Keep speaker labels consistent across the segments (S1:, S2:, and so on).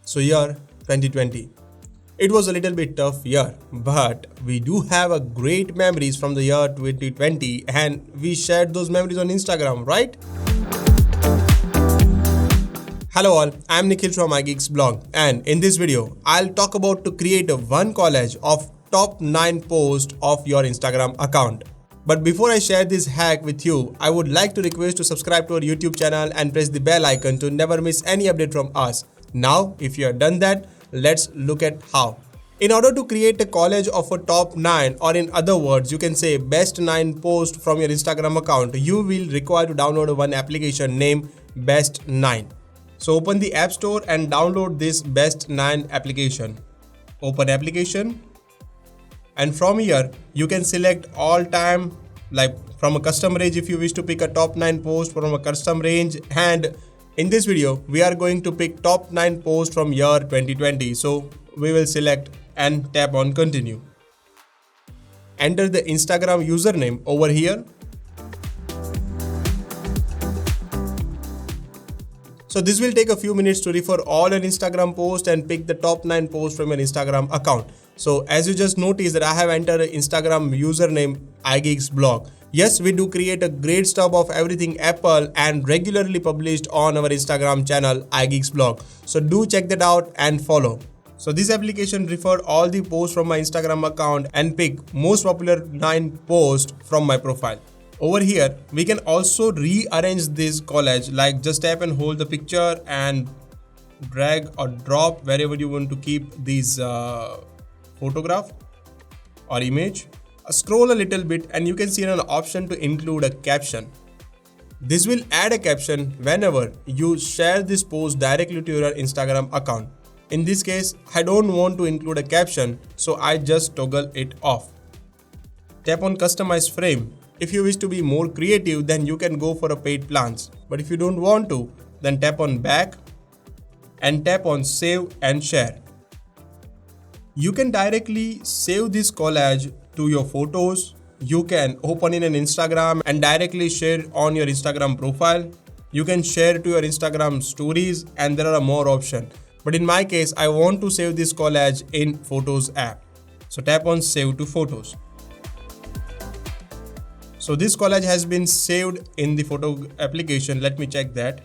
S1: So year 2020. It was a little bit tough year, but we do have a great memories from the year 2020 and we shared those memories on Instagram, right? Hello all, I am Nikhil from iGeeks blog, and in this video, I'll talk about to create a one collage of top 9 posts of your Instagram account. But before I share this hack with you, I would like to request to subscribe to our YouTube channel and press the bell icon to never miss any update from us. Now, if you have done that, let's look at how. In order to create a collage of a top 9, or in other words, you can say best 9 posts from your Instagram account, you will require to download one application named Best 9. So open the App Store and download this Best 9 application. Open application. And from here, you can select all time, like from a custom range if you wish to pick a top 9 post from a custom range. And in this video, we are going to pick top 9 posts from year 2020. So we will select and tap on continue. Enter the Instagram username over here. So this will take a few minutes to refer all your Instagram posts and pick the top 9 posts from your Instagram account. So as you just noticed that I have entered an Instagram username iGeeks blog. Yes, we do create a great stuff of everything Apple and regularly published on our Instagram channel iGeeks blog. So do check that out and follow. So this application refer all the posts from my Instagram account and pick most popular 9 posts from my profile. Over here, we can also rearrange this collage, like just tap and hold the picture and drag or drop wherever you want to keep these photograph or image. Scroll a little bit and you can see an option to include a caption. This will add a caption whenever you share this post directly to your Instagram account. In this case, I don't want to include a caption, so I just toggle it off. Tap on customize frame. If you wish to be more creative, then you can go for a paid plans. But if you don't want to, then tap on back and tap on save and share. You can directly save this collage to your photos. You can open in an Instagram and directly share it on your Instagram profile. You can share it to your Instagram stories, and there are more options. But in my case, I want to save this collage in Photos app. So tap on save to photos. So this collage has been saved in the photo application. Let me check that.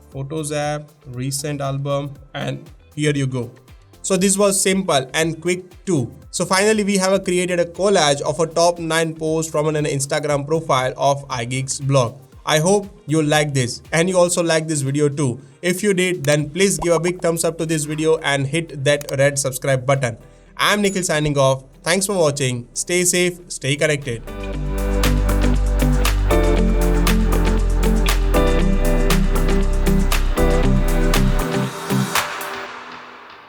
S1: Photos app, recent album, and here you go. So this was simple and quick too. So finally, we have created a collage of a top 9 posts from an Instagram profile of iGeeks blog. I hope you like this and you also like this video too. If you did, then please give a big thumbs up to this video and hit that red subscribe button. I am Nikhil signing off. Thanks for watching. Stay safe, stay connected.